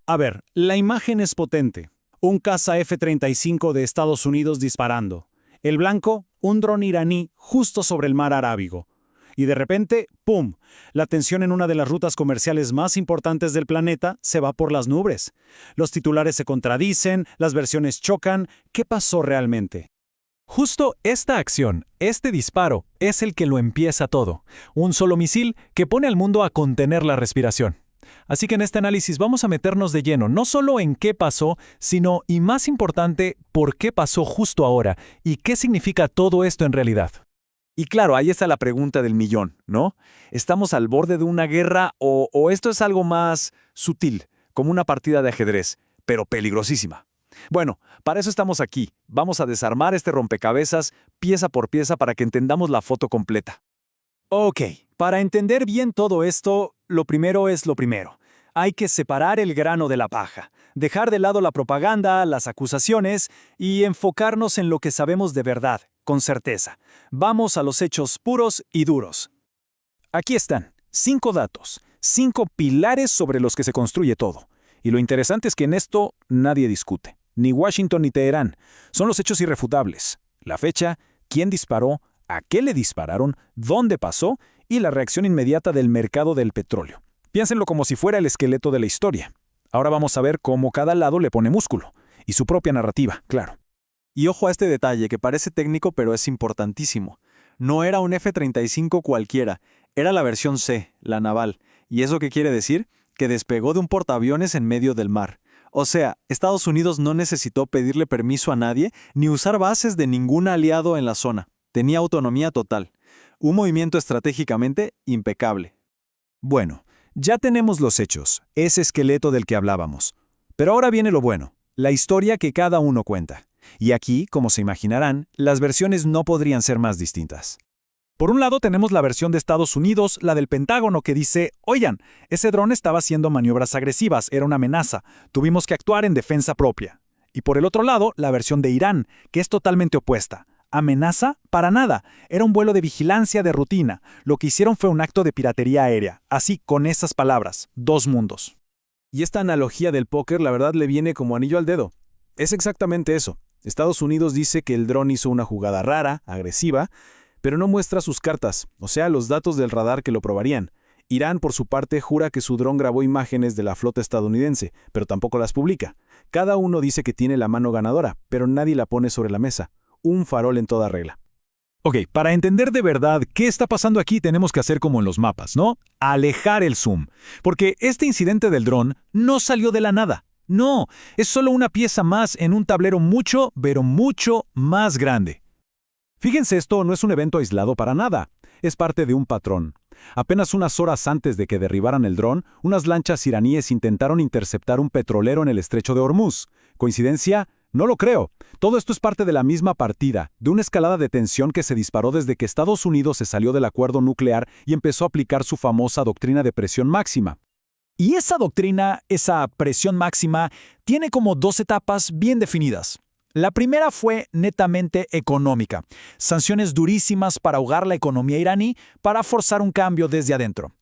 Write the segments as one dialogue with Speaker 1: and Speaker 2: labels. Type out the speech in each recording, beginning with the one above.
Speaker 1: A ver, la imagen es potente. Un caza F-35 de Estados Unidos disparando. El blanco, un dron iraní justo sobre el mar Arábigo. Y de repente, ¡pum! La tensión en una de las rutas comerciales más importantes del planeta se va por las nubes. Los titulares se contradicen, las versiones chocan. ¿Qué pasó realmente?
Speaker 2: Justo esta acción, este disparo, es el que lo empieza todo. Un solo misil que pone al mundo a contener la respiración. Así que en este análisis vamos a meternos de lleno, no solo en qué pasó, sino, y más importante, por qué pasó justo ahora y qué significa todo esto en realidad.
Speaker 3: Y claro, ahí está la pregunta del millón, ¿no? ¿Estamos al borde de una guerra o esto es algo más sutil, como una partida de ajedrez, pero peligrosísima? Bueno, para eso estamos aquí. Vamos a desarmar este rompecabezas pieza por pieza para que entendamos la foto completa.
Speaker 4: Ok, para entender bien todo esto, lo primero es lo primero. Hay que separar el grano de la paja, dejar de lado la propaganda, las acusaciones y enfocarnos en lo que sabemos de verdad, con certeza. Vamos a los hechos puros y duros. Aquí están, 5 datos, 5 pilares sobre los que se construye todo. Y lo interesante es que en esto nadie discute, ni Washington ni Teherán. Son los hechos irrefutables. La fecha, quién disparó, a qué le dispararon, dónde pasó y la reacción inmediata del mercado del petróleo. Piénsenlo como si fuera el esqueleto de la historia. Ahora vamos a ver cómo cada lado le pone músculo. Y su propia narrativa, claro.
Speaker 3: Y ojo a este detalle que parece técnico pero es importantísimo. No era un F-35 cualquiera, era la versión C, la naval. ¿Y eso qué quiere decir? Que despegó de un portaaviones en medio del mar. O sea, Estados Unidos no necesitó pedirle permiso a nadie ni usar bases de ningún aliado en la zona. Tenía autonomía total. Un movimiento estratégicamente impecable.
Speaker 4: Bueno, ya tenemos los hechos, ese esqueleto del que hablábamos. Pero ahora viene lo bueno, la historia que cada uno cuenta. Y aquí, como se imaginarán, las versiones no podrían ser más distintas. Por un lado tenemos la versión de Estados Unidos, la del Pentágono, que dice, oigan, ese dron estaba haciendo maniobras agresivas, era una amenaza, tuvimos que actuar en defensa propia. Y por el otro lado, la versión de Irán, que es totalmente opuesta. ¿Amenaza? Para nada. Era un vuelo de vigilancia de rutina. Lo que hicieron fue un acto de piratería aérea. Así, con esas palabras. Dos mundos.
Speaker 5: Y esta analogía del póker, la verdad, le viene como anillo al dedo. Es exactamente eso. Estados Unidos dice que el dron hizo una jugada rara, agresiva, pero no muestra sus cartas, o sea, los datos del radar que lo probarían. Irán, por su parte, jura que su dron grabó imágenes de la flota estadounidense, pero tampoco las publica. Cada uno dice que tiene la mano ganadora, pero nadie la pone sobre la mesa. Un farol en toda regla.
Speaker 4: Ok, para entender de verdad qué está pasando aquí tenemos que hacer como en los mapas, ¿no? Alejar el zoom. Porque este incidente del dron no salió de la nada. No, es solo una pieza más en un tablero mucho, pero mucho más grande. Fíjense, esto no es un evento aislado para nada. Es parte de un patrón. Apenas unas horas antes de que derribaran el dron, unas lanchas iraníes intentaron interceptar un petrolero en el estrecho de Hormuz. ¿Coincidencia? No lo creo. Todo esto es parte de la misma partida, de una escalada de tensión que se disparó desde que Estados Unidos se salió del acuerdo nuclear y empezó a aplicar su famosa doctrina de presión máxima. Y esa doctrina, esa presión máxima, tiene como 2 etapas bien definidas. La primera fue netamente económica. Sanciones durísimas para ahogar la economía iraní para forzar un cambio desde adentro.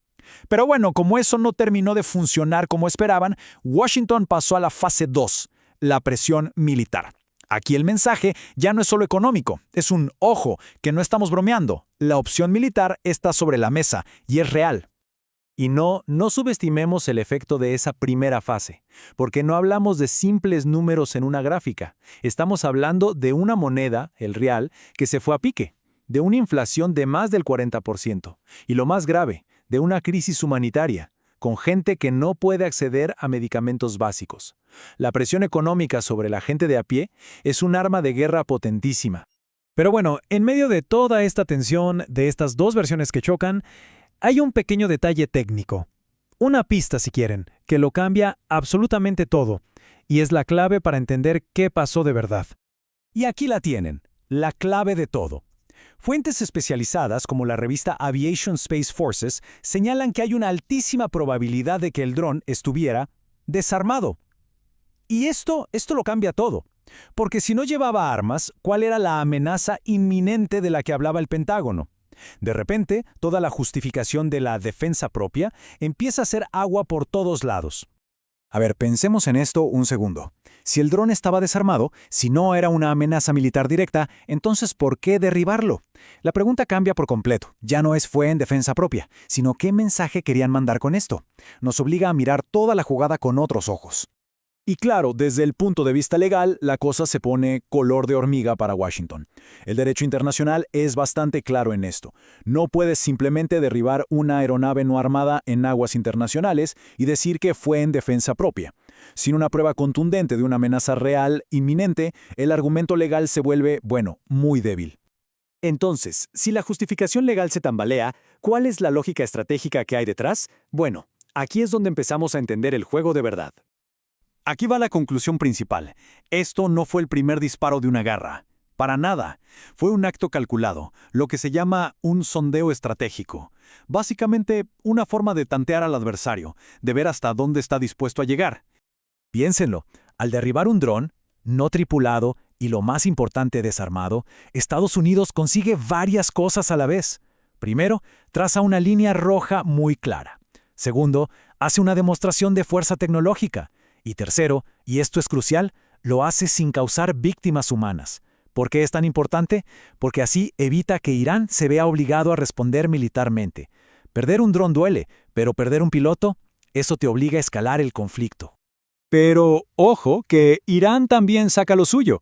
Speaker 4: Pero bueno, como eso no terminó de funcionar como esperaban, Washington pasó a la fase 2, la presión militar. Aquí el mensaje ya no es solo económico, es un ojo, que no estamos bromeando. La opción militar está sobre la mesa y es real.
Speaker 2: Y no subestimemos el efecto de esa primera fase, porque no hablamos de simples números en una gráfica. Estamos hablando de una moneda, el real, que se fue a pique, de una inflación de más del 40%, y lo más grave, de una crisis humanitaria, con gente que no puede acceder a medicamentos básicos. La presión económica sobre la gente de a pie es un arma de guerra potentísima. Pero bueno, en medio de toda esta tensión, de estas dos versiones que chocan, hay un pequeño detalle técnico, una pista si quieren, que lo cambia absolutamente todo, y es la clave para entender qué pasó de verdad.
Speaker 4: Y aquí la tienen, la clave de todo. Fuentes especializadas como la revista Aviation Space Forces señalan que hay una altísima probabilidad de que el dron estuviera desarmado. Y esto lo cambia todo, porque si no llevaba armas, ¿cuál era la amenaza inminente de la que hablaba el Pentágono? De repente, toda la justificación de la defensa propia empieza a ser agua por todos lados.
Speaker 2: A ver, pensemos en esto un segundo. Si el dron estaba desarmado, si no era una amenaza militar directa, entonces ¿por qué derribarlo? La pregunta cambia por completo. Ya no fue en defensa propia, sino qué mensaje querían mandar con esto. Nos obliga a mirar toda la jugada con otros ojos.
Speaker 4: Y claro, desde el punto de vista legal, la cosa se pone color de hormiga para Washington. El derecho internacional es bastante claro en esto. No puedes simplemente derribar una aeronave no armada en aguas internacionales y decir que fue en defensa propia. Sin una prueba contundente de una amenaza real, inminente, el argumento legal se vuelve, bueno, muy débil.
Speaker 1: Entonces, si la justificación legal se tambalea, ¿cuál es la lógica estratégica que hay detrás? Bueno, aquí es donde empezamos a entender el juego de verdad.
Speaker 4: Aquí va la conclusión principal. Esto no fue el primer disparo de una guerra. Para nada. Fue un acto calculado, lo que se llama un sondeo estratégico. Básicamente, una forma de tantear al adversario, de ver hasta dónde está dispuesto a llegar.
Speaker 2: Piénsenlo, al derribar un dron, no tripulado y lo más importante desarmado, Estados Unidos consigue varias cosas a la vez. Primero, traza una línea roja muy clara. Segundo, hace una demostración de fuerza tecnológica. Y tercero, y esto es crucial, lo hace sin causar víctimas humanas. ¿Por qué es tan importante? Porque así evita que Irán se vea obligado a responder militarmente. Perder un dron duele, pero perder un piloto, eso te obliga a escalar el conflicto.
Speaker 4: Pero, ojo, que Irán también saca lo suyo.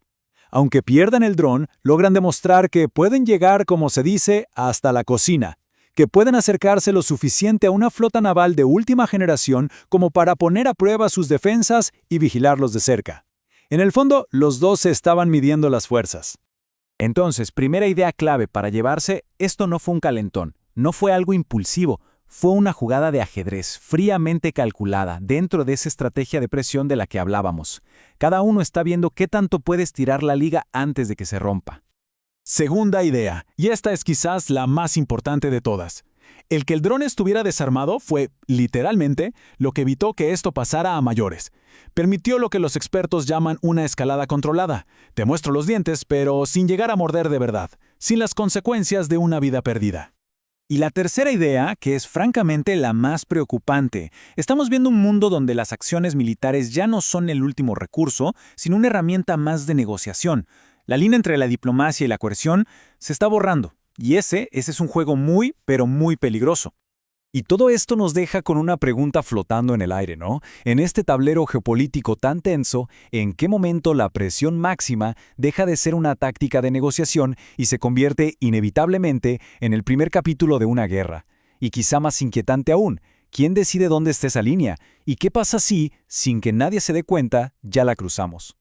Speaker 4: Aunque pierdan el dron, logran demostrar que pueden llegar, como se dice, hasta la cocina, que pueden acercarse lo suficiente a una flota naval de última generación como para poner a prueba sus defensas y vigilarlos de cerca. En el fondo, los dos se estaban midiendo las fuerzas.
Speaker 2: Entonces, primera idea clave para llevarse, esto no fue un calentón, no fue algo impulsivo, fue una jugada de ajedrez fríamente calculada dentro de esa estrategia de presión de la que hablábamos. Cada uno está viendo qué tanto puede estirar la liga antes de que se rompa.
Speaker 4: Segunda idea, y esta es quizás la más importante de todas. El que el dron estuviera desarmado fue, literalmente, lo que evitó que esto pasara a mayores. Permitió lo que los expertos llaman una escalada controlada. Te muestro los dientes, pero sin llegar a morder de verdad, sin las consecuencias de una vida perdida.
Speaker 2: Y la tercera idea, que es francamente la más preocupante, estamos viendo un mundo donde las acciones militares ya no son el último recurso, sino una herramienta más de negociación. La línea entre la diplomacia y la coerción se está borrando, y ese es un juego muy, pero muy peligroso. Y todo esto nos deja con una pregunta flotando en el aire, ¿no? En este tablero geopolítico tan tenso, ¿en qué momento la presión máxima deja de ser una táctica de negociación y se convierte inevitablemente en el primer capítulo de una guerra? Y quizá más inquietante aún, ¿quién decide dónde está esa línea? ¿Y qué pasa si, sin que nadie se dé cuenta, ya la cruzamos?